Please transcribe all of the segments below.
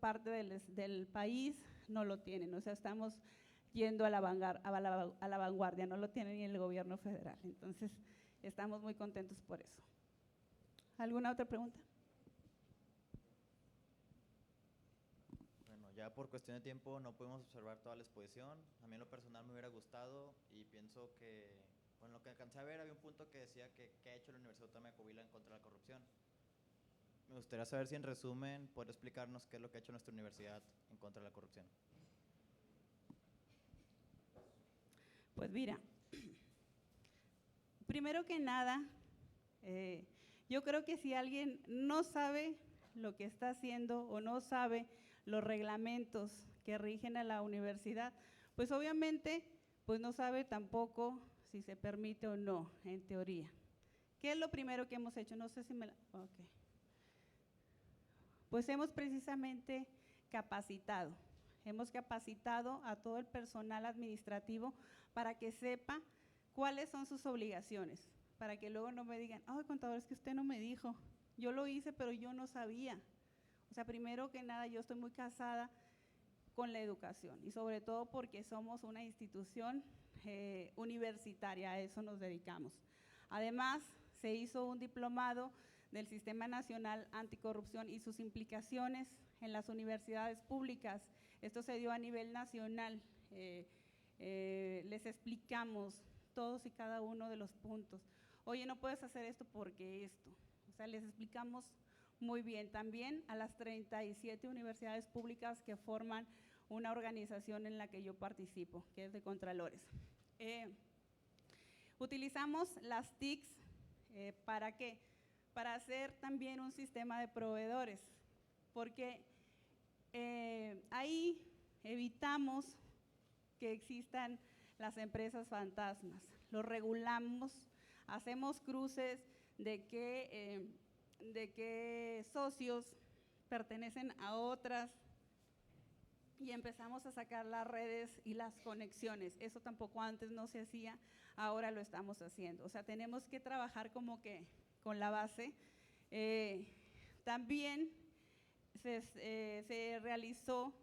parte del país no lo tienen, o sea, estamos yendo a la vanguardia, no lo tiene ni el gobierno federal, entonces estamos muy contentos por eso. ¿Alguna otra pregunta? Bueno, ya por cuestión de tiempo no pudimos observar toda la exposición. A mí en lo personal me hubiera gustado y pienso que, bueno, lo que alcancé a ver había un punto que decía que qué ha hecho la Universidad Autónoma de Coahuila en contra de la corrupción. Me gustaría saber si en resumen puede explicarnos qué es lo que ha hecho nuestra universidad en contra de la corrupción. Pues mira, primero que nada, yo creo que si alguien no sabe lo que está haciendo o no sabe los reglamentos que rigen a la universidad, pues obviamente pues no sabe tampoco si se permite o no, en teoría. ¿Qué es lo primero que hemos hecho? No sé si me la… Okay. Pues hemos precisamente capacitado. Hemos capacitado a todo el personal administrativo para que sepa cuáles son sus obligaciones, para que luego no me digan, ay, contador, es que usted no me dijo, yo lo hice, pero yo no sabía. O sea, primero que nada, yo estoy muy casada con la educación y sobre todo porque somos una institución universitaria, a eso nos dedicamos. Además, se hizo un diplomado del Sistema Nacional Anticorrupción y sus implicaciones en las universidades públicas. Esto se dio a nivel nacional. Les explicamos todos y cada uno de los puntos. Oye, no puedes hacer esto porque esto. O sea, les explicamos muy bien. También a las 37 universidades públicas que forman una organización en la que yo participo, que es de Contralores. Utilizamos las TICs, ¿para qué? Para hacer también un sistema de proveedores, porque ahí evitamos que existan las empresas fantasmas, lo regulamos, hacemos cruces de qué socios pertenecen a otras y empezamos a sacar las redes y las conexiones. Eso tampoco antes no se hacía, ahora lo estamos haciendo. O sea, tenemos que trabajar como que con la base. También se realizó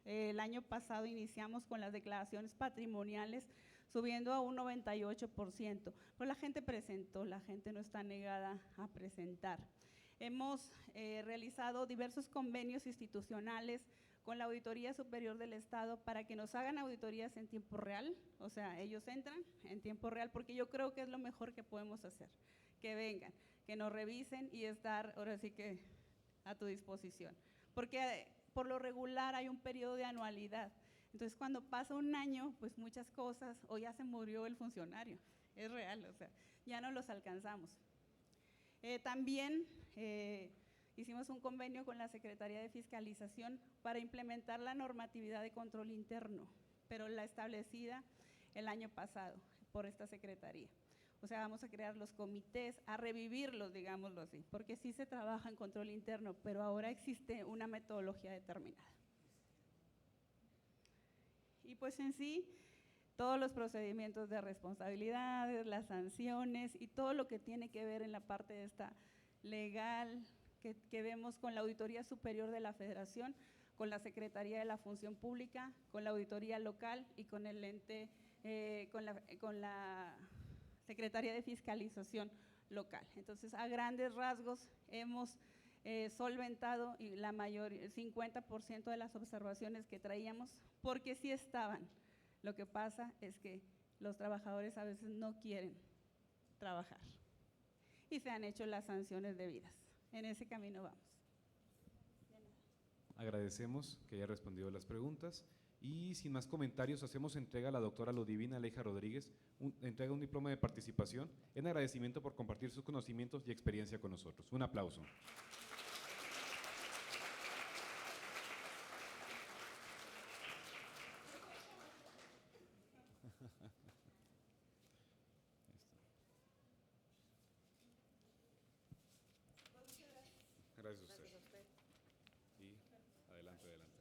el año pasado, iniciamos con las declaraciones patrimoniales, subiendo a un 98%, pero la gente presentó, la gente no está negada a presentar. Hemos realizado diversos convenios institucionales con la Auditoría Superior del Estado para que nos hagan auditorías en tiempo real, o sea, ellos entran en tiempo real, porque yo creo que es lo mejor que podemos hacer, que vengan, que nos revisen y estar ahora sí que a tu disposición, porque por lo regular hay un periodo de anualidad, entonces cuando pasa un año, pues muchas cosas, o ya se murió el funcionario, es real, o sea, ya no los alcanzamos. También hicimos un convenio con la Secretaría de Fiscalización para implementar la normatividad de control interno, pero la establecida el año pasado por esta Secretaría. O sea, vamos a crear los comités, a revivirlos, digámoslo así, porque sí se trabaja en control interno, pero ahora existe una metodología determinada. Y pues en sí, todos los procedimientos de responsabilidades, las sanciones y todo lo que tiene que ver en la parte de esta legal que vemos con la Auditoría Superior de la Federación, con la Secretaría de la Función Pública, con la Auditoría Local y con el ente, con la Secretaría de Fiscalización Local. Entonces, a grandes rasgos hemos solventado y la mayor, el 50% de las observaciones que traíamos, porque sí estaban. Lo que pasa es que los trabajadores a veces no quieren trabajar y se han hecho las sanciones debidas. En ese camino vamos. Agradecemos que haya respondido las preguntas y sin más comentarios hacemos entrega a la doctora Ludivina Aleja Rodríguez, entrega un diploma de participación en agradecimiento por compartir sus conocimientos y experiencia con nosotros. Un aplauso. Gracias a usted. Y adelante, adelante.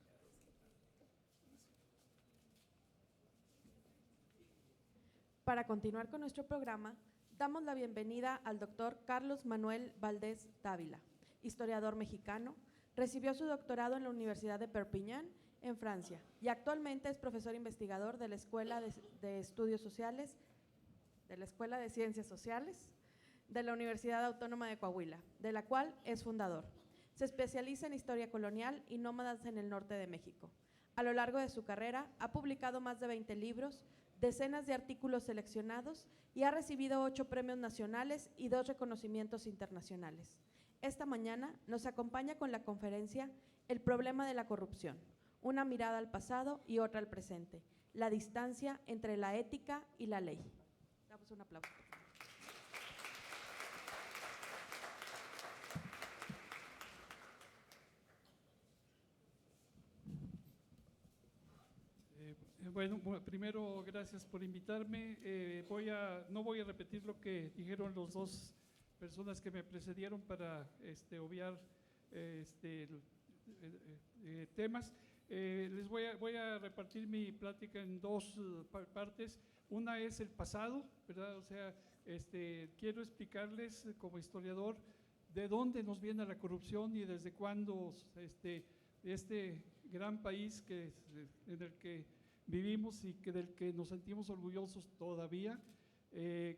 Para continuar con nuestro programa, damos la bienvenida al doctor Carlos Manuel Valdés Dávila, historiador mexicano, Recibió su doctorado en la Universidad de Perpignan, en Francia, y actualmente es profesor investigador de la Escuela de Estudios Sociales, de la Escuela de Ciencias Sociales de la Universidad Autónoma de Coahuila, de la cual es fundador. Se especializa en historia colonial y nómadas en el norte de México. A lo largo de su carrera ha publicado más de 20 libros, decenas de artículos seleccionados y ha recibido 8 premios nacionales y 2 reconocimientos internacionales. Esta mañana nos acompaña con la conferencia El problema de la corrupción, una mirada al pasado y otra al presente, la distancia entre la ética y la ley. Damos un aplauso. Bueno, primero gracias por invitarme. No voy a repetir lo que dijeron los dos personas que me precedieron para obviar temas. Voy a repartir mi plática en 2 partes. Una es el pasado, ¿verdad? O sea, quiero explicarles como historiador de dónde nos viene la corrupción y desde cuándo este gran país en el que vivimos y del que nos sentimos orgullosos todavía,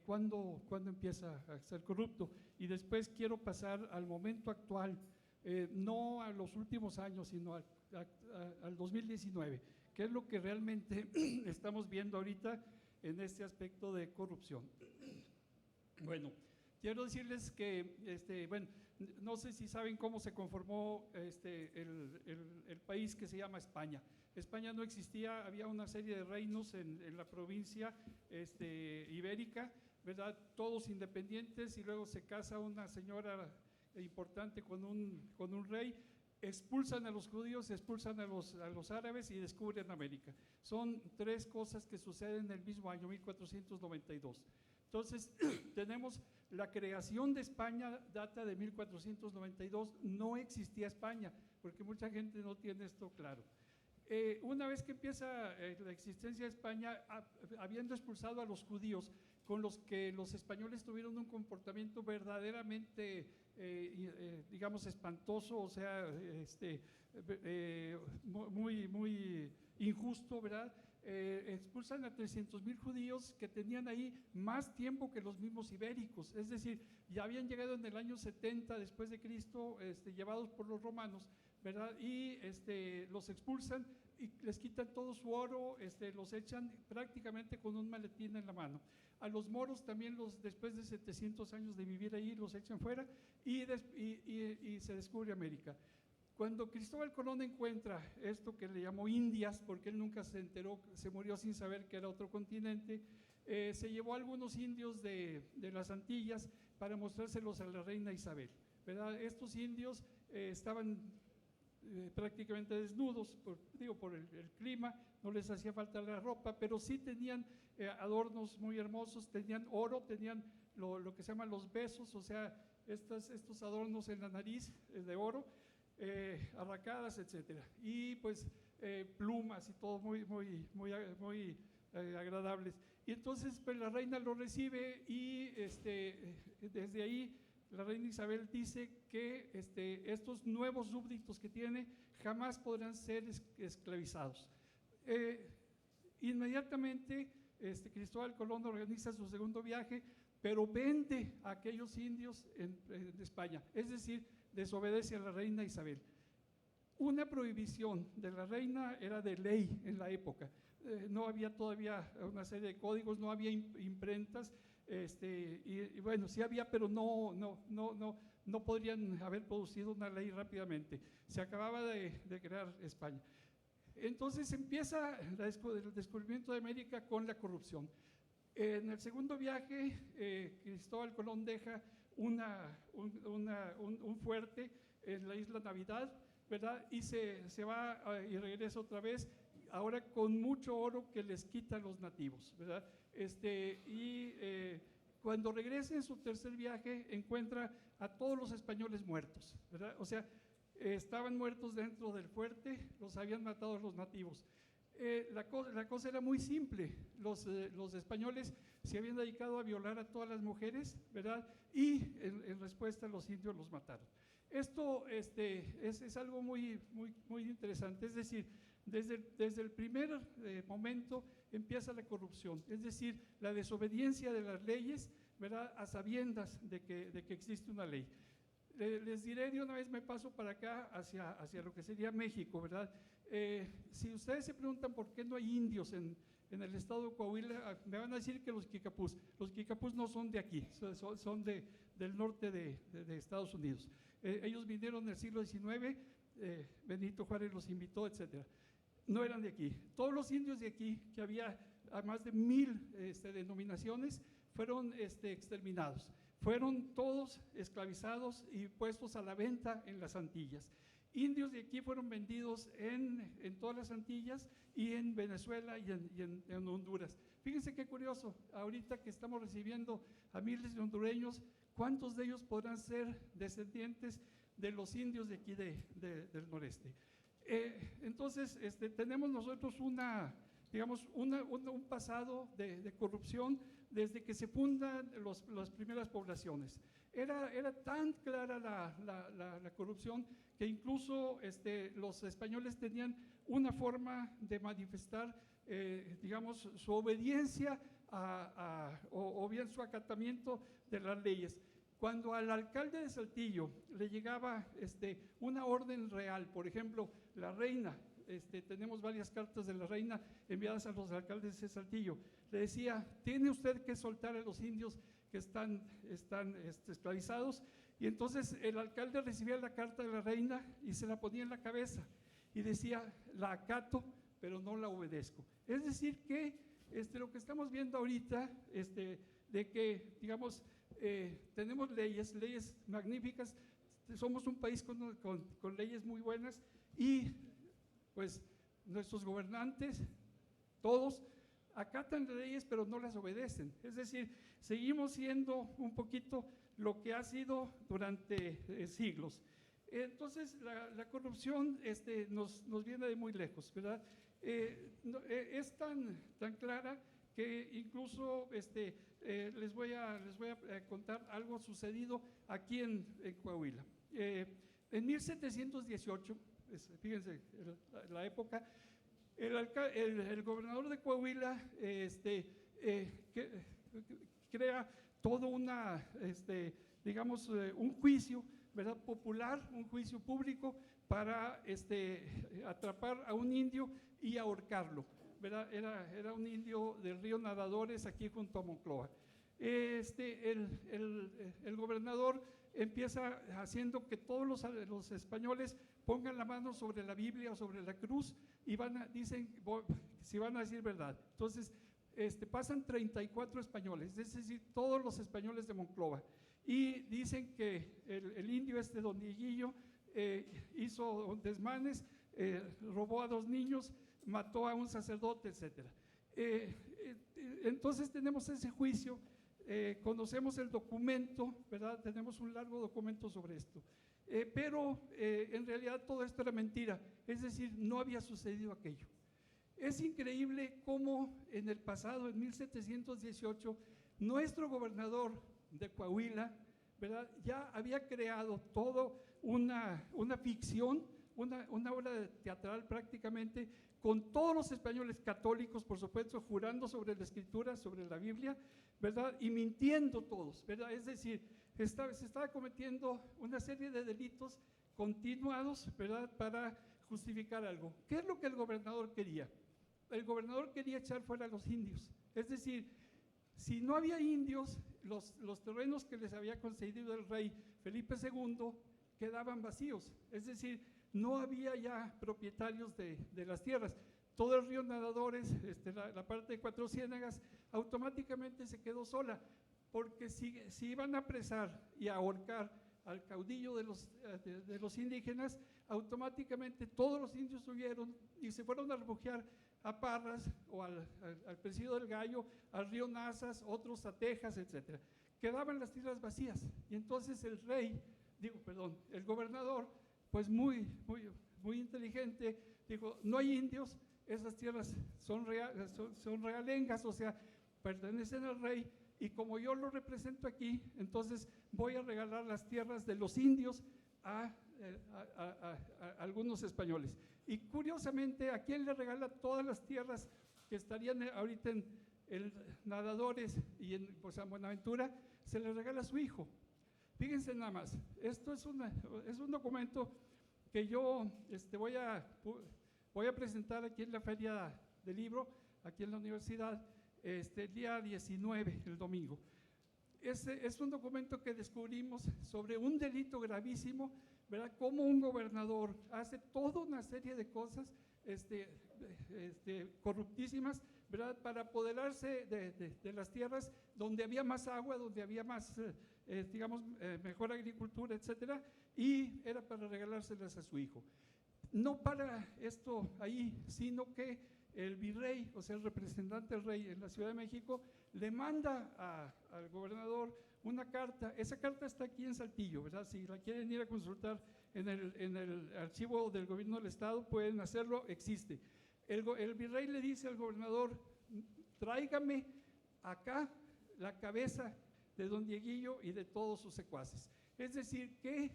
cuando empieza a ser corrupto. Y después quiero pasar al momento actual, no a los últimos años, sino al 2019, que es lo que realmente estamos viendo ahorita en este aspecto de corrupción. Bueno, quiero decirles que, bueno, no sé si saben cómo se conformó el país que se llama España. España no existía, había una serie de reinos en la provincia ibérica, ¿verdad? Todos independientes, y luego se casa una señora importante con un rey, expulsan a los judíos, expulsan a los árabes y descubren América. Son 3 cosas que suceden en el mismo año, 1492. Entonces, tenemos la creación de España, data de 1492, no existía España, porque mucha gente no tiene esto claro. Una vez que empieza la existencia de España, habiendo expulsado a los judíos, con los que los españoles tuvieron un comportamiento verdaderamente, digamos, espantoso, o sea, muy injusto, ¿verdad? Expulsan a 300,000 judíos que tenían ahí más tiempo que los mismos ibéricos, es decir, ya habían llegado en el año 70 después de Cristo, llevados por los romanos, ¿verdad? Y los expulsan y les quitan todo su oro, los echan prácticamente con un maletín en la mano. A los moros también, después de 700 años de vivir ahí, los echan fuera y se descubre América. Cuando Cristóbal Colón encuentra esto que le llamó Indias, porque él nunca se enteró, se murió sin saber que era otro continente, se llevó a algunos indios de las Antillas para mostrárselos a la reina Isabel, ¿verdad? Estos indios estaban prácticamente desnudos, por el clima, no les hacía falta la ropa, pero sí tenían adornos muy hermosos, tenían oro, tenían lo que se llaman los besos, o sea, estos adornos en la nariz de oro, arracadas, etcétera, y pues plumas y todo muy agradables. Y entonces pues la reina lo recibe y desde ahí la reina Isabel dice que estos nuevos súbditos que tiene jamás podrán ser esclavizados. Inmediatamente Cristóbal Colón organiza su segundo viaje, pero vende a aquellos indios en España, es decir, desobedece a la reina Isabel. Una prohibición de la reina era de ley en la época, no había todavía una serie de códigos, no había imprentas, y bueno, sí había, pero no podrían haber producido una ley rápidamente. Se acababa de crear España. Entonces empieza el descubrimiento de América con la corrupción. En el segundo viaje, Cristóbal Colón deja un fuerte en la isla Navidad, ¿verdad? Y se va y regresa otra vez, ahora con mucho oro que les quitan los nativos, ¿verdad? Cuando regresa en su tercer viaje, encuentra a todos los españoles muertos, ¿verdad? O sea, estaban muertos dentro del fuerte, los habían matado los nativos. La cosa era muy simple, los españoles se habían dedicado a violar a todas las mujeres, ¿verdad? Y en respuesta los indios los mataron. Esto es algo muy interesante, es decir, desde el primer momento empieza la corrupción, es decir, la desobediencia de las leyes, ¿verdad?, a sabiendas de que existe una ley. Les diré, de una vez me paso para acá hacia lo que sería México, ¿verdad? Si ustedes se preguntan por qué no hay indios en el estado de Coahuila, me van a decir que los Kikapús no son de aquí, son del norte de Estados Unidos. Ellos vinieron en el siglo XIX, Benito Juárez los invitó, etcétera. No eran de aquí. Todos los indios de aquí, que había a más de 1000 denominaciones, fueron exterminados. Fueron todos esclavizados y puestos a la venta en las Antillas. Indios de aquí fueron vendidos en todas las Antillas y en Venezuela y en Honduras. Fíjense qué curioso, ahorita que estamos recibiendo a miles de hondureños, ¿cuántos de ellos podrán ser descendientes de los indios de aquí del noreste? Entonces, tenemos nosotros un pasado de corrupción desde que se fundan las primeras poblaciones. Era tan clara la corrupción que incluso los españoles tenían una forma de manifestar, su obediencia o bien su acatamiento de las leyes. Cuando al alcalde de Saltillo le llegaba una orden real, por ejemplo, la reina, tenemos varias cartas de la reina enviadas a los alcaldes de Saltillo, le decía, tiene usted que soltar a los indios que están esclavizados, y entonces el alcalde recibía la carta de la reina y se la ponía en la cabeza y decía, la acato, pero no la obedezco. Es decir que lo que estamos viendo ahorita, de que, digamos, tenemos leyes magníficas, somos un país con leyes muy buenas y pues nuestros gobernantes, todos, acatan las leyes pero no las obedecen. Es decir, seguimos siendo un poquito lo que ha sido durante siglos. Entonces, la corrupción nos viene de muy lejos, ¿verdad? Es tan clara que incluso les voy a contar algo sucedido aquí en Coahuila. En 1718, fíjense la época, el gobernador de Coahuila crea todo un juicio, ¿verdad?, popular, un juicio público para atrapar a un indio y ahorcarlo, ¿verdad? Era un indio del río Nadadores, aquí junto a Monclova. El gobernador empieza haciendo que todos los españoles pongan la mano sobre la Biblia o sobre la cruz y dicen si van a decir verdad. Entonces, pasan 34 españoles, es decir, todos los españoles de Monclova, y dicen que el indio don Dieguillo hizo desmanes, robó a 2 niños, mató a un sacerdote, etc. Entonces tenemos ese juicio, conocemos el documento, ¿verdad? Tenemos un largo documento sobre esto, pero en realidad todo esto era mentira, es decir, no había sucedido aquello. Es increíble cómo en el pasado, en 1718, nuestro gobernador de Coahuila, ¿verdad?, ya había creado toda una ficción, una obra teatral prácticamente, con todos los españoles católicos, por supuesto, jurando sobre la Escritura, sobre la Biblia, ¿verdad?, y mintiendo todos, ¿verdad? Es decir, se estaba cometiendo una serie de delitos continuados, ¿verdad?, para justificar algo. ¿Qué es lo que el gobernador quería? El gobernador quería echar fuera a los indios, es decir, si no había indios, los terrenos que les había concedido el rey Felipe II quedaban vacíos, es decir, no había ya propietarios de las tierras. Todo el río Nadadores, la parte de Cuatro Ciénegas, automáticamente se quedó sola, porque si iban a apresar y a ahorcar al caudillo de los indígenas, automáticamente todos los indios huyeron y se fueron a refugiar a Parras o al Presidio del Gallo, al río Nazas, otros a Texas, etc. Quedaban las tierras vacías y entonces el gobernador, pues muy inteligente, dijo, no hay indios, esas tierras son realengas, o sea, pertenecen al rey, y como yo lo represento aquí, entonces voy a regalar las tierras de los indios a algunos españoles. Y curiosamente, ¿a quién le regala todas las tierras que estarían ahorita en Nadadores y en San Buenaventura? Se le regala a su hijo. Fíjense nada más, esto es un documento que yo voy a presentar aquí en la Feria del Libro, aquí en la universidad, el día 19, el domingo. Es un documento que descubrimos sobre un delito gravísimo, ¿verdad? Cómo un gobernador hace toda una serie de cosas corruptísimas, ¿verdad? Para apoderarse de las tierras donde había más agua, donde había más, mejor agricultura, etcétera, y era para regalárselas a su hijo. No para esto ahí, sino que el virrey, o sea, el representante del rey en la Ciudad de México, le manda al gobernador una carta. Esa carta está aquí en Saltillo, ¿verdad? Si la quieren ir a consultar en el archivo del gobierno del estado, pueden hacerlo, existe. El virrey le dice al gobernador: tráigame acá la cabeza de don Dieguillo y de todos sus secuaces. Es decir, que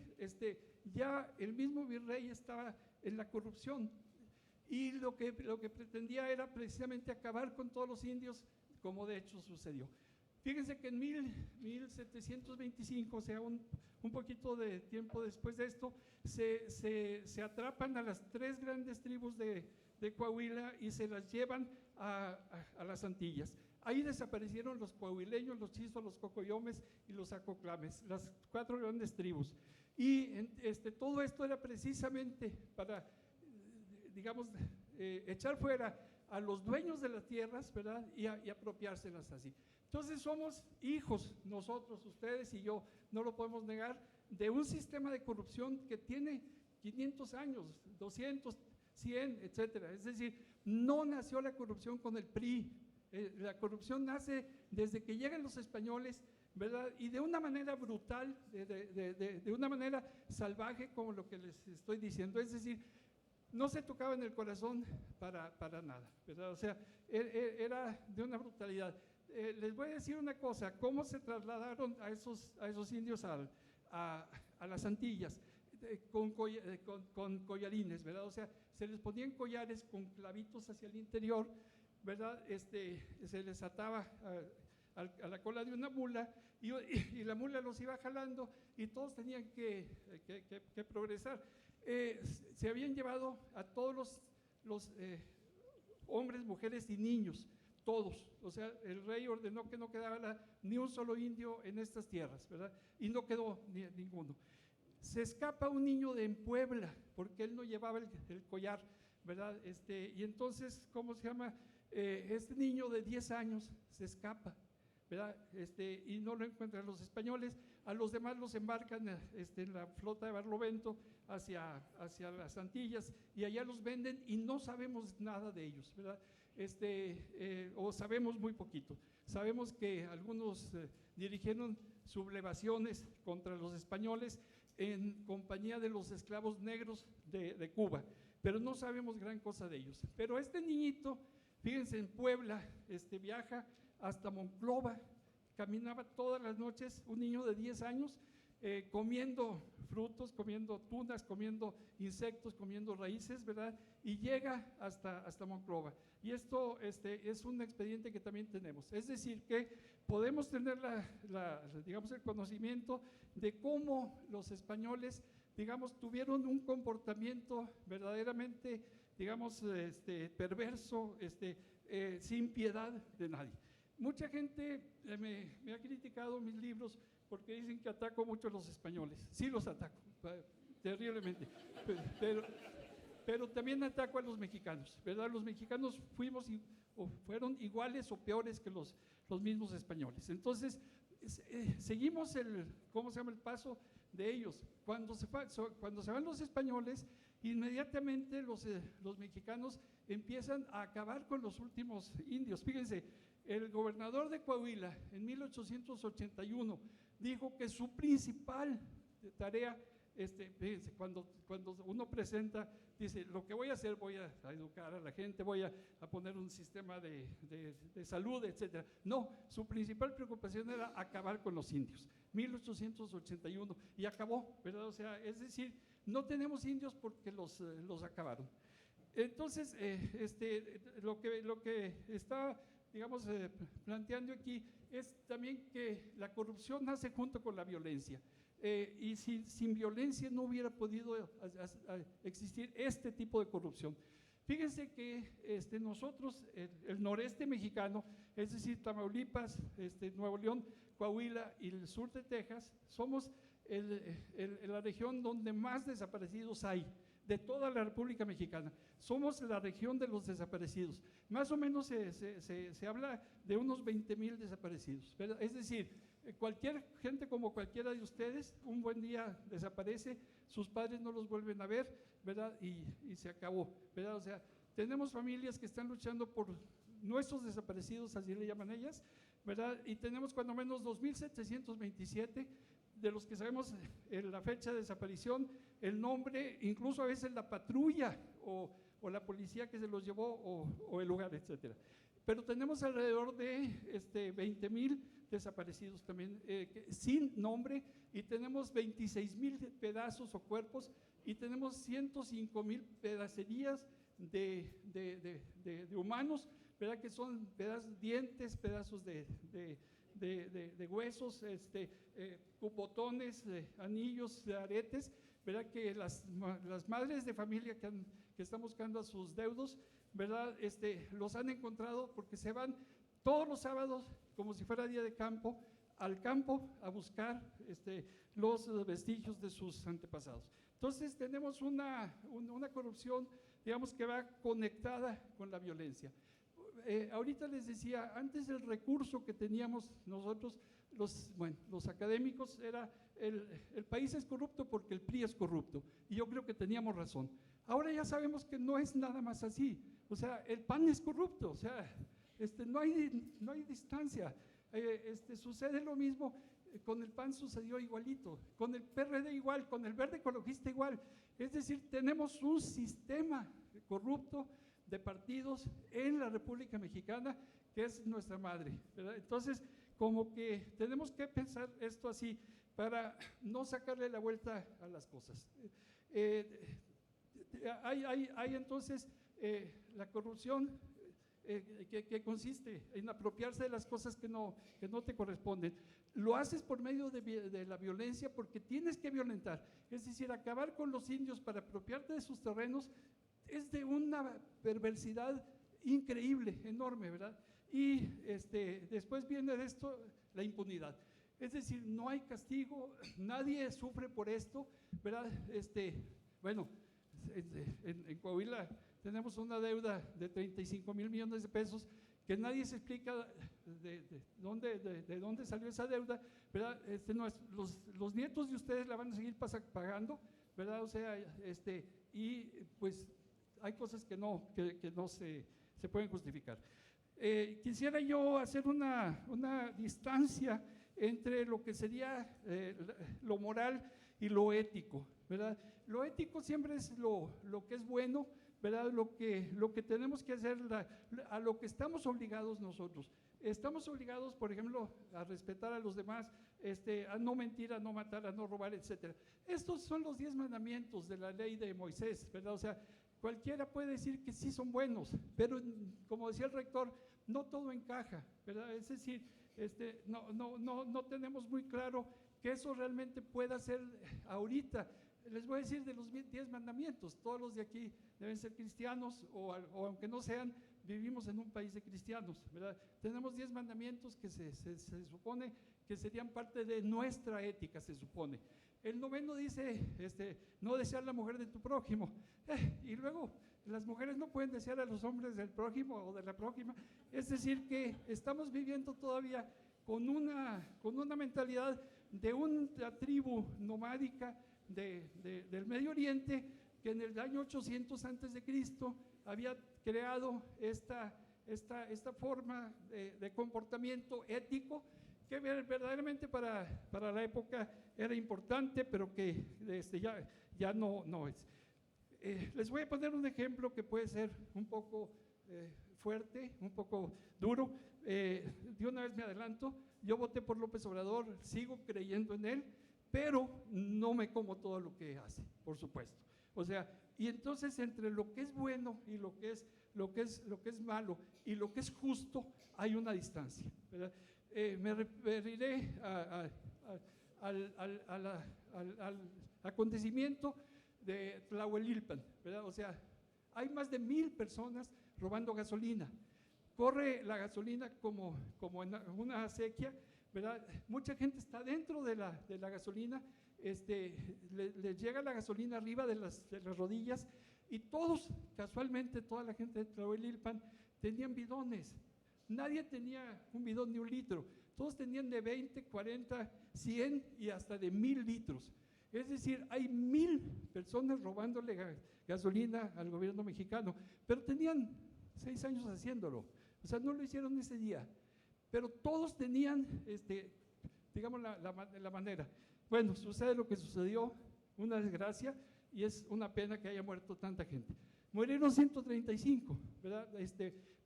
ya el mismo virrey estaba en la corrupción, y lo que pretendía era precisamente acabar con todos los indios, como de hecho sucedió. Fíjense que en 1725, o sea, un poquito de tiempo después de esto, se atrapan a las 3 grandes tribus de Coahuila y se las llevan a las Antillas. Ahí desaparecieron los coahuileños, los chizos, los cocoyomes y los acoclames, las 4 grandes tribus. Y todo esto era precisamente para, digamos, echar fuera a los dueños de las tierras, ¿verdad? Y apropiárselas así. Entonces somos hijos, nosotros, ustedes y yo, no lo podemos negar, de un sistema de corrupción que tiene 500 años, 200, 100, etcétera. Es decir, no nació la corrupción con el PRI. La corrupción nace desde que llegan los españoles, ¿verdad? Y de una manera brutal, de una manera salvaje, como lo que les estoy diciendo. Es decir, no se tocaba en el corazón para nada, ¿verdad? O sea, era de una brutalidad. Les voy a decir una cosa: cómo se trasladaron a esos indios a las Antillas, con collarines, ¿verdad? O sea, se les ponían collares con clavitos hacia el interior, ¿verdad? Se les ataba a la cola de una mula y la mula los iba jalando y todos tenían que progresar. Se habían llevado a todos los hombres, mujeres y niños, todos. O sea, el rey ordenó que no quedara ni un solo indio en estas tierras, ¿verdad? Y no quedó ninguno. Se escapa un niño de en Puebla porque él no llevaba el collar, ¿verdad? Y entonces, ¿cómo se llama? Este niño de 10 años se escapa, ¿verdad? Y no lo encuentran los españoles. A los demás los embarcan en la flota de Barlovento hacia las Antillas y allá los venden y no sabemos nada de ellos, ¿verdad? O sabemos muy poquito. Sabemos que algunos dirigieron sublevaciones contra los españoles en compañía de los esclavos negros de Cuba, pero no sabemos gran cosa de ellos. Pero este niñito, fíjense, en Puebla, viaja hasta Monclova, caminaba todas las noches, un niño de 10 años, comiendo frutos, comiendo tunas, comiendo insectos, comiendo raíces, ¿verdad? Y llega hasta Monclova. Y esto es un expediente que también tenemos. Es decir, que podemos tener digamos, el conocimiento de cómo los españoles, digamos, tuvieron un comportamiento verdaderamente, digamos, perverso, sin piedad de nadie. Mucha gente me ha criticado mis libros porque dicen que ataco mucho a los españoles. Sí los ataco, terriblemente, pero también ataco a los mexicanos, ¿verdad? Los mexicanos fueron iguales o peores que los mismos españoles. Entonces, seguimos el paso de ellos. Cuando se van los españoles, inmediatamente los mexicanos empiezan a acabar con los últimos indios. Fíjense, el gobernador de Coahuila en 1881 dijo que su principal tarea, fíjense, cuando uno presenta, dice: lo que voy a hacer, voy a educar a la gente, voy a poner un sistema de salud, etc. No, su principal preocupación era acabar con los indios. 1881 y acabó, ¿verdad? O sea, es decir, no tenemos indios porque los acabaron. Entonces, lo que está, digamos, planteando aquí es también que la corrupción nace junto con la violencia. Y sin violencia no hubiera podido existir este tipo de corrupción. Fíjense que nosotros, el noreste mexicano, es decir, Tamaulipas, Nuevo León, Coahuila y el sur de Texas, somos la región donde más desaparecidos hay de toda la República Mexicana. Somos la región de los desaparecidos. Más o menos se habla de unos 20,000 desaparecidos, ¿verdad? Es decir, cualquier gente como cualquiera de ustedes, un buen día desaparece, sus padres no los vuelven a ver, ¿verdad? Y se acabó, ¿verdad? O sea, tenemos familias que están luchando por nuestros desaparecidos, así le llaman ellas, ¿verdad? Y tenemos cuando menos 2,727 de los que sabemos la fecha de desaparición, el nombre, incluso a veces la patrulla o la policía que se los llevó o el lugar, etcétera. Pero tenemos alrededor de 20,000 desaparecidos también sin nombre, y tenemos 26,000 pedazos o cuerpos, y tenemos 105,000 pedacerías de humanos, ¿verdad? Que son dientes, pedazos de huesos, botones, anillos, aretes, ¿verdad? Que las madres de familia que están buscando a sus deudos, ¿verdad? Los han encontrado porque se van todos los sábados, como si fuera día de campo, al campo a buscar los vestigios de sus antepasados. Entonces tenemos una corrupción, digamos, que va conectada con la violencia. Ahorita les decía, antes el recurso que teníamos nosotros, los académicos, era el país es corrupto porque el PRI es corrupto, y yo creo que teníamos razón. Ahora ya sabemos que no es nada más así, o sea, el PAN es corrupto, o sea, no hay distancia. Sucede lo mismo, con el PAN sucedió igualito, con el PRD igual, con el Verde Ecologista igual. Es decir, tenemos un sistema corrupto de partidos en la República Mexicana que es nuestra madre, ¿verdad? Entonces, como que tenemos que pensar esto así para no sacarle la vuelta a las cosas. Hay entonces la corrupción que consiste en apropiarse de las cosas que no te corresponden. Lo haces por medio de la violencia porque tienes que violentar, es decir, acabar con los indios para apropiarte de sus terrenos es de una perversidad increíble, enorme, ¿verdad? Y después viene de esto la impunidad. Es decir, no hay castigo, nadie sufre por esto, ¿verdad? Bueno, en Coahuila tenemos una deuda de 35,000 millones de pesos que nadie se explica de dónde salió esa deuda, ¿verdad? Los nietos de ustedes la van a seguir pagando, ¿verdad? O sea, y pues hay cosas que no se pueden justificar. Quisiera yo hacer una distancia entre lo que sería lo moral y lo ético, ¿verdad? Lo ético siempre es lo que es bueno, ¿verdad? Lo que tenemos que hacer, a lo que estamos obligados nosotros. Estamos obligados, por ejemplo, a respetar a los demás, a no mentir, a no matar, a no robar, etc. Estos son los 10 mandamientos de la ley de Moisés, ¿verdad? O sea, cualquiera puede decir que sí son buenos, pero como decía el rector, no todo encaja, ¿verdad? Es decir, no tenemos muy claro que eso realmente pueda ser ahorita. Les voy a decir de los 10 mandamientos, todos los de aquí deben ser cristianos o aunque no sean, vivimos en un país de cristianos, ¿verdad? Tenemos 10 mandamientos que se supone que serían parte de nuestra ética, se supone. El 9º dice, no desear la mujer de tu prójimo. Y luego, las mujeres no pueden desear a los hombres del prójimo o de la prójima. Es decir, que estamos viviendo todavía con una mentalidad de una tribu nomádica del Medio Oriente que en el año 800 a.C. había creado esta forma de comportamiento ético que verdaderamente para la época era importante, pero que ya no es. Les voy a poner un ejemplo que puede ser un poco fuerte, un poco duro. De una vez me adelanto, yo voté por López Obrador, sigo creyendo en él, pero no me como todo lo que hace, por supuesto. O sea, y entonces entre lo que es bueno y lo que es malo y lo que es justo, hay una distancia, ¿verdad? Me referiré al acontecimiento de Tlahuelilpan, ¿verdad? O sea, hay más de 1000 personas robando gasolina. Corre la gasolina como en una acequia, ¿verdad? Mucha gente está dentro de la gasolina, les llega la gasolina arriba de las rodillas, y todos, casualmente, toda la gente de Tlahuelilpan tenían bidones. Nadie tenía un bidón de 1 litro, todos tenían de 20, 40, 100 y hasta de 1000 litros. Es decir, hay 1000 personas robándole gasolina al gobierno mexicano, pero tenían 6 años haciéndolo. O sea, no lo hicieron ese día, pero todos tenían, digamos, la manera. Bueno, sucede lo que sucedió, una desgracia, y es una pena que haya muerto tanta gente. Murieron 135, ¿verdad?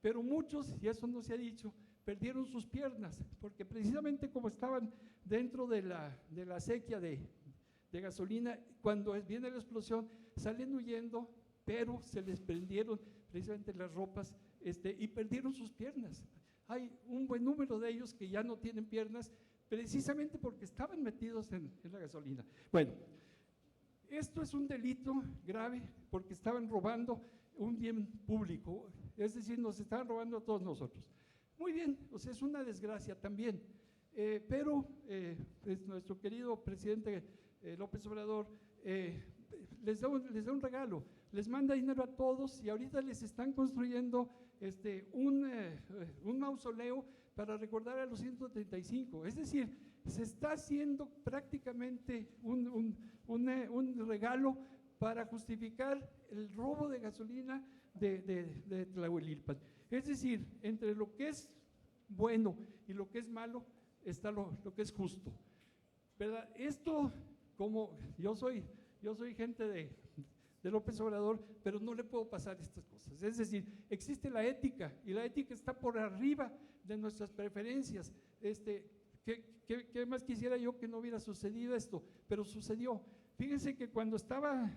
Pero muchos, y eso no se ha dicho, perdieron sus piernas, porque precisamente como estaban dentro de la acequia de gasolina, cuando viene la explosión, salen huyendo, pero se les prendieron precisamente las ropas, y perdieron sus piernas. Hay un buen número de ellos que ya no tienen piernas, precisamente porque estaban metidos en la gasolina. Bueno, esto es un delito grave porque estaban robando un bien público, es decir, nos estaban robando a todos nosotros. Muy bien, o sea, es una desgracia también, pero pues nuestro querido presidente López Obrador les da un regalo, les manda dinero a todos, y ahorita les están construyendo un mausoleo para recordar a los 135. Es decir, se está haciendo prácticamente un regalo para justificar el robo de gasolina de Tlahuelilpan. Es decir, entre lo que es bueno y lo que es malo está lo que es justo, ¿verdad? Esto, como yo soy gente de López Obrador, pero no le puedo pasar estas cosas. Es decir, existe la ética, y la ética está por arriba de nuestras preferencias. ¿Qué más quisiera yo que no hubiera sucedido esto? Pero sucedió. Fíjense que cuando estaba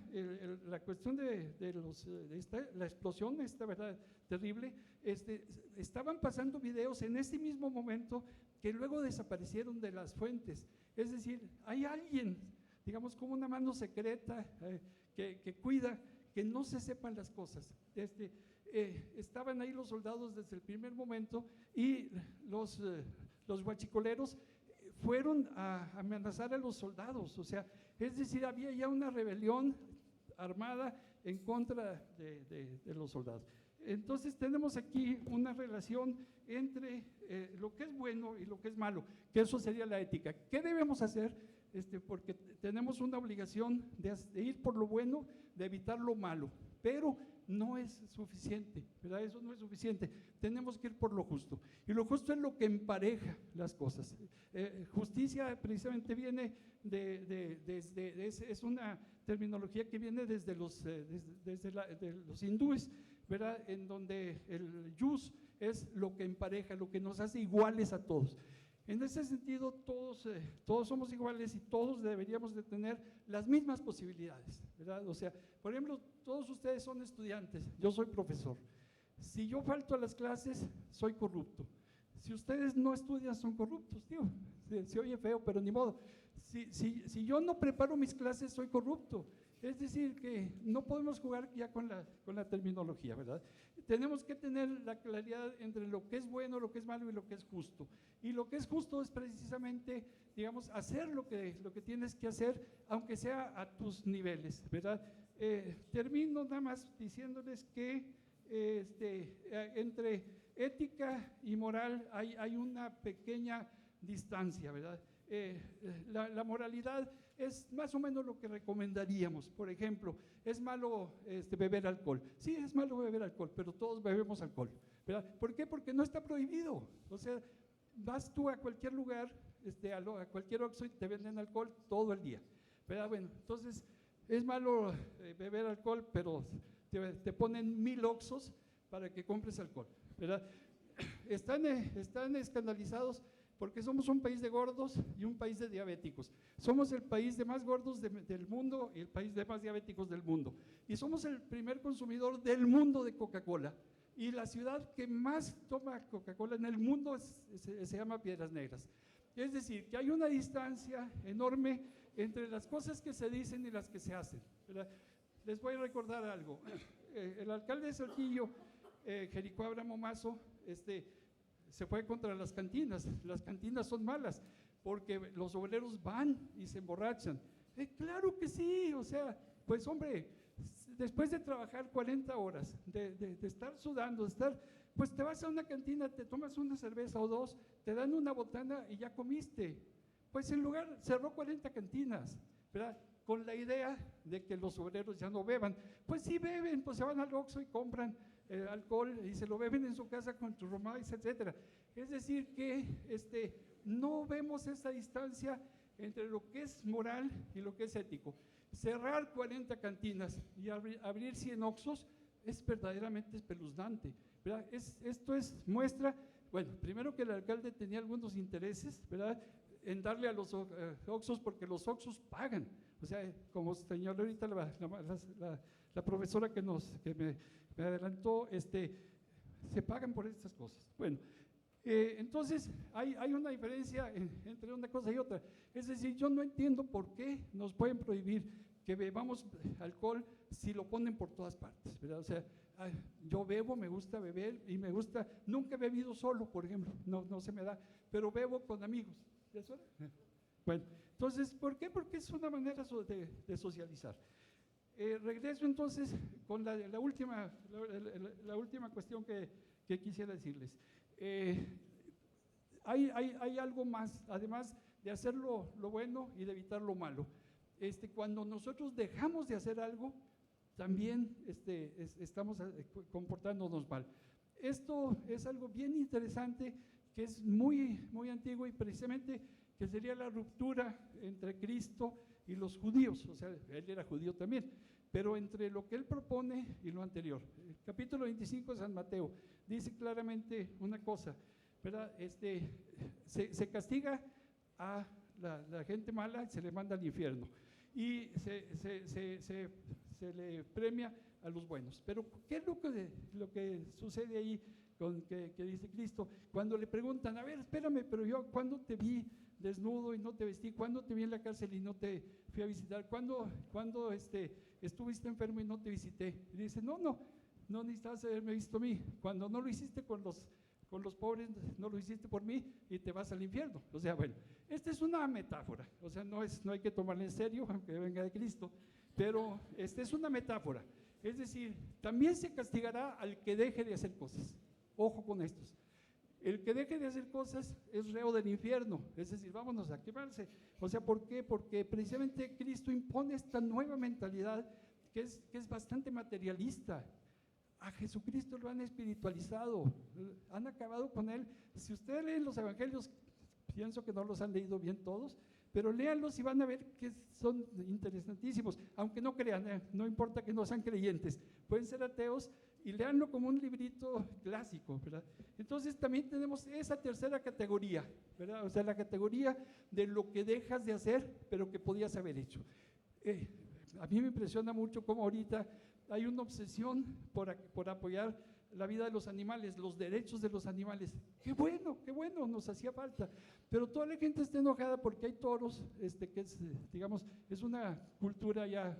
la cuestión de la explosión, ¿verdad? Terrible, estaban pasando videos en este mismo momento que luego desaparecieron de las fuentes. Es decir, hay alguien, digamos, como una mano secreta que cuida que no se sepan las cosas. Estaban ahí los soldados desde el primer momento, y los huachicoleros fueron a amenazar a los soldados. O sea, es decir, había ya una rebelión armada en contra de los soldados. Entonces tenemos aquí una relación entre lo que es bueno y lo que es malo, que eso sería la ética. ¿Qué debemos hacer? Porque tenemos una obligación de ir por lo bueno, de evitar lo malo, pero no es suficiente, ¿verdad? Eso no es suficiente. Tenemos que ir por lo justo, y lo justo es lo que empareja las cosas. Justicia precisamente viene es una terminología que viene desde los hindúes, ¿verdad? En donde el yus es lo que empareja, lo que nos hace iguales a todos. En ese sentido, todos somos iguales y todos deberíamos de tener las mismas posibilidades, ¿verdad? O sea, por ejemplo, todos ustedes son estudiantes, yo soy profesor. Si yo falto a las clases, soy corrupto. Si ustedes no estudian, son corruptos, tío. Se oye feo, pero ni modo. Si yo no preparo mis clases, soy corrupto. Es decir, que no podemos jugar ya con la terminología, ¿verdad? Tenemos que tener la claridad entre lo que es bueno, lo que es malo y lo que es justo. Y lo que es justo es precisamente, digamos, hacer lo que tienes que hacer, aunque sea a tus niveles, ¿verdad? Termino nada más diciéndoles que entre ética y moral hay una pequeña distancia, ¿verdad? La moralidad es más o menos lo que recomendaríamos. Por ejemplo, ¿es malo beber alcohol? Sí, es malo beber alcohol, pero todos bebemos alcohol, ¿verdad? ¿Por qué? Porque no está prohibido. O sea, vas tú a cualquier lugar, a cualquier Oxxo, y te venden alcohol todo el día, ¿verdad? Bueno, entonces es malo beber alcohol, pero te ponen 1000 Oxxos para que compres alcohol, ¿verdad? Están escandalizados porque somos un país de gordos y un país de diabéticos. Somos el país de más gordos del mundo y el país de más diabéticos del mundo. Y somos el primer consumidor del mundo de Coca-Cola. Y la ciudad que más toma Coca-Cola en el mundo se llama Piedras Negras. Es decir, que hay una distancia enorme entre las cosas que se dicen y las que se hacen, ¿verdad? Les voy a recordar algo. El alcalde de Saltillo, Jericó Abramo Mazo, se fue contra las cantinas. Las cantinas son malas porque los obreros van y se emborrachan. Claro que sí, o sea, pues hombre, después de trabajar 40 horas, de estar sudando, pues te vas a una cantina, te tomas una cerveza o dos, te dan una botana y ya comiste. Pues en lugar, cerró 40 cantinas, ¿verdad? Con la idea de que los obreros ya no beban. Pues sí beben, pues se van al Oxxo y compran alcohol y se lo beben en su casa con churrumais, etcétera. Es decir que no vemos esa distancia entre lo que es moral y lo que es ético. Cerrar 40 cantinas y abrir 100 Oxxos es verdaderamente espeluznante, ¿verdad? Esto muestra, bueno, primero que el alcalde tenía algunos intereses, ¿verdad?, en darle a los Oxxos, porque los Oxxos pagan. O sea, como señaló ahorita la profesora que me adelantó, se pagan por estas cosas. Bueno, entonces hay una diferencia entre una cosa y otra. Es decir, yo no entiendo por qué nos pueden prohibir que bebamos alcohol si lo ponen por todas partes, ¿verdad? O sea, yo bebo, me gusta beber y me gusta, nunca he bebido solo, por ejemplo, no se me da, pero bebo con amigos. ¿Eso era? Bueno, entonces, ¿por qué? Porque es una manera de socializar. Regreso entonces con la última cuestión que quisiera decirles. Hay algo más, además de hacer lo bueno y de evitar lo malo. Cuando nosotros dejamos de hacer algo, también estamos comportándonos mal. Esto es algo bien interesante, que es muy, muy antiguo y precisamente que sería la ruptura entre Cristo y los judíos. O sea, él era judío también, pero entre lo que él propone y lo anterior. El capítulo 25 de San Mateo dice claramente una cosa, ¿verdad? Se castiga a la gente mala, se le manda al infierno, y se le premia a los buenos. Pero ¿qué es lo que sucede ahí que dice Cristo? Cuando le preguntan, a ver, espérame, pero yo, ¿cuándo te vi desnudo y no te vestí? ¿Cuándo te vi en la cárcel y no te fui a visitar? ¿Cuándo estuviste enfermo y no te visité? Y dice, no necesitas haberme visto a mí. Cuando no lo hiciste con los pobres, no lo hiciste por mí y te vas al infierno. O sea, bueno, esta es una metáfora, o sea, no hay que tomarla en serio, aunque venga de Cristo, pero esta es una metáfora. Es decir, también se castigará al que deje de hacer cosas. Ojo con estos. El que deje de hacer cosas es reo del infierno, es decir, vámonos a quemarse. O sea, ¿por qué? Porque precisamente Cristo impone esta nueva mentalidad que es bastante materialista. A Jesucristo lo han espiritualizado, han acabado con él. Si ustedes leen los evangelios, pienso que no los han leído bien todos, pero léanlos y van a ver que son interesantísimos, aunque no crean, no importa que no sean creyentes, pueden ser ateos y léanlo como un librito clásico, ¿verdad? Entonces también tenemos esa tercera categoría, ¿verdad? O sea, la categoría de lo que dejas de hacer, pero que podías haber hecho. A mí me impresiona mucho cómo ahorita hay una obsesión por apoyar la vida de los animales, los derechos de los animales. Qué bueno, nos hacía falta. Pero toda la gente está enojada porque hay toros, que es, digamos, es una cultura ya,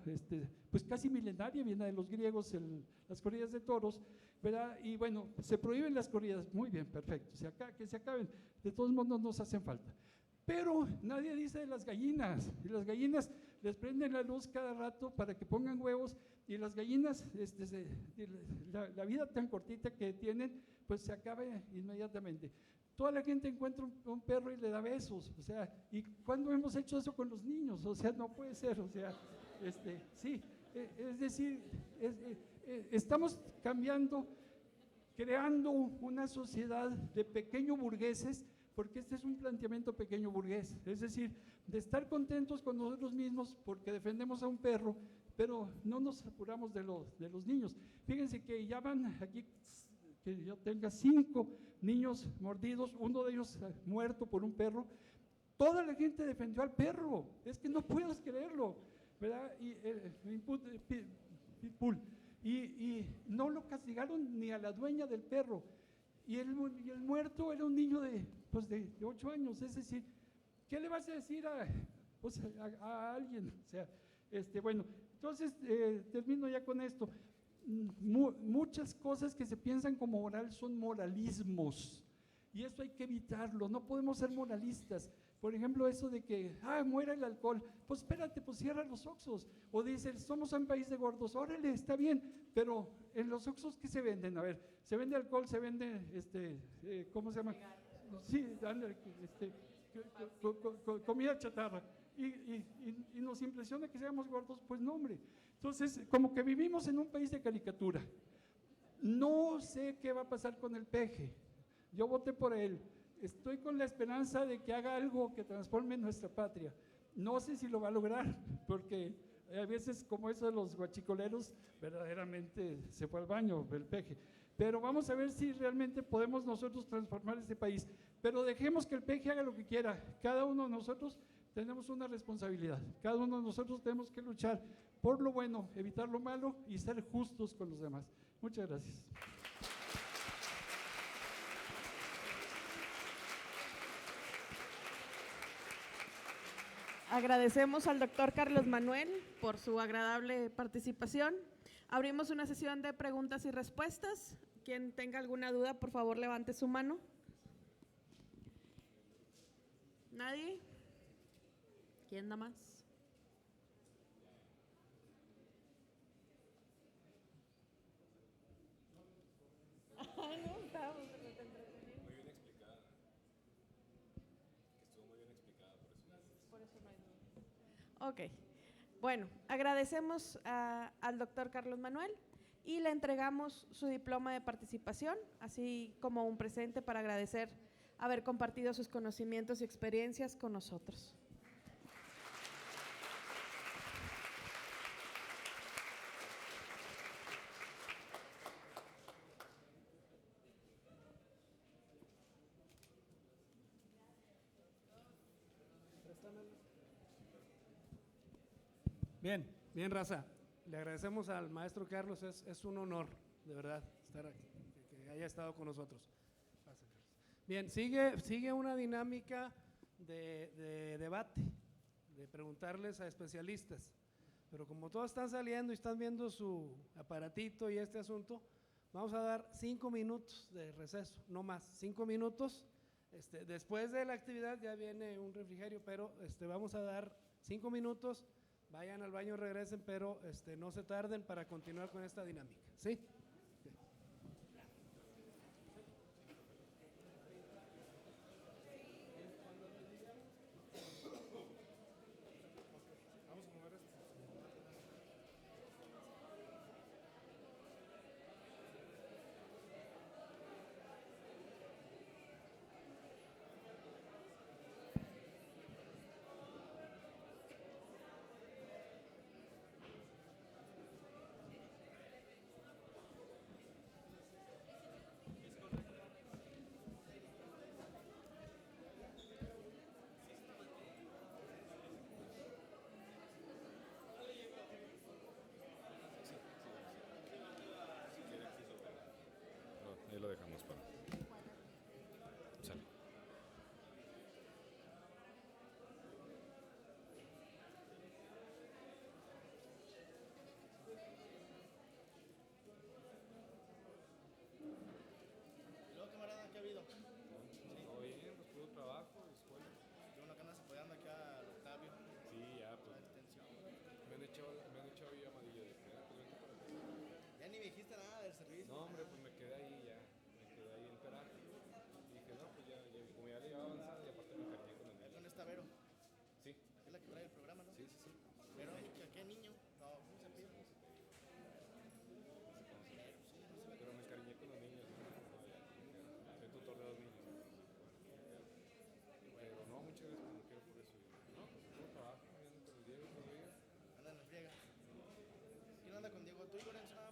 pues casi milenaria, viene de los griegos, las corridas de toros, ¿verdad? Y bueno, se prohíben las corridas, muy bien, perfecto, que se acaben, de todos modos nos hacen falta. Pero nadie dice de las gallinas, y las gallinas les prenden la luz cada rato para que pongan huevos, y las gallinas, la vida tan cortita que tienen, pues se acaba inmediatamente. Toda la gente encuentra un perro y le da besos, o sea, ¿y cuándo hemos hecho eso con los niños? O sea, no puede ser, o sea, sí, es decir, estamos cambiando, creando una sociedad de pequeños burgueses, porque este es un planteamiento pequeño burgués, es decir, de estar contentos con nosotros mismos porque defendemos a un perro, pero no nos apuramos de los niños. Fíjense que ya van aquí, que yo tenga 5 niños mordidos, uno de ellos muerto por un perro. Toda la gente defendió al perro, es que no puedes creerlo, ¿verdad? Pitbull. Y no lo castigaron ni a la dueña del perro. Y el muerto era un niño de 8 años, es decir, ¿qué le vas a decir a alguien? O sea, bueno, entonces termino ya con esto. Muchas cosas que se piensan como moral son moralismos, y eso hay que evitarlo, no podemos ser moralistas. Por ejemplo, eso de que, muera el alcohol, pues espérate, pues cierra los Oxxos. O dice, somos un país de gordos, órale, está bien, pero en los Oxxos, ¿qué se venden? A ver, se vende alcohol, se vende, ¿cómo se llama? Sí, comida chatarra. Y nos impresiona que seamos gordos, pues no, hombre. Entonces, como que vivimos en un país de caricatura. No sé qué va a pasar con el peje. Yo voté por él. Estoy con la esperanza de que haga algo que transforme nuestra patria. No sé si lo va a lograr, porque a veces, como eso de los guachicoleros, verdaderamente se fue al baño el peje. Pero vamos a ver si realmente podemos nosotros transformar este país. Pero dejemos que el peje haga lo que quiera. Cada uno de nosotros tenemos una responsabilidad. Cada uno de nosotros tenemos que luchar por lo bueno, evitar lo malo y ser justos con los demás. Muchas gracias. Agradecemos al doctor Carlos Manuel por su agradable participación. Abrimos una sesión de preguntas y respuestas. Quien tenga alguna duda, por favor, levante su mano. ¿Nadie? ¿Quién da más? Ok, bueno, agradecemos al doctor Carlos Manuel y le entregamos su diploma de participación, así como un presente para agradecer haber compartido sus conocimientos y experiencias con nosotros. Bien, bien, raza. Le agradecemos al maestro Carlos, es un honor, de verdad, estar aquí, que haya estado con nosotros. Bien, sigue una dinámica de debate, de preguntarles a especialistas, pero como todos están saliendo y están viendo su aparatito y este asunto, vamos a dar 5 minutos de receso, no más, 5 minutos. Después de la actividad ya viene un refrigerio, pero vamos a dar 5 minutos. Vayan al baño, regresen, pero no se tarden para continuar con esta dinámica, ¿sí? Ahí lo dejamos para. Sale. ¿Y luego, camarada, qué ha habido? Todo bien, pues puro trabajo, escuela. Qué bueno que andas apoyando acá al Octavio. Sí, ya, pues. La extensión. Me han echado llamadilla de que pues vente para acá. Ya ni me dijiste nada del servicio. No, hombre, pues me quedé ahí ya. Me quedé ahí en Peraje. Y dije, no, pues ya, como ya le iba avanzado, y aparte me encariñé con el niño. ¿Dónde está Vero? Sí, Es la que trae el programa, ¿no? sí, sí, sí. Vero, ¿qué niño? No, ¿cómo se pide? Pero me encariñé con los niños. ¿No? Soy tutor de 2 niños. Pero no, muchas veces como quiero por eso. No, pues puro trabajo, viendo con el Diego todo el día. Anda en la friega. tú, Igor, en Sonora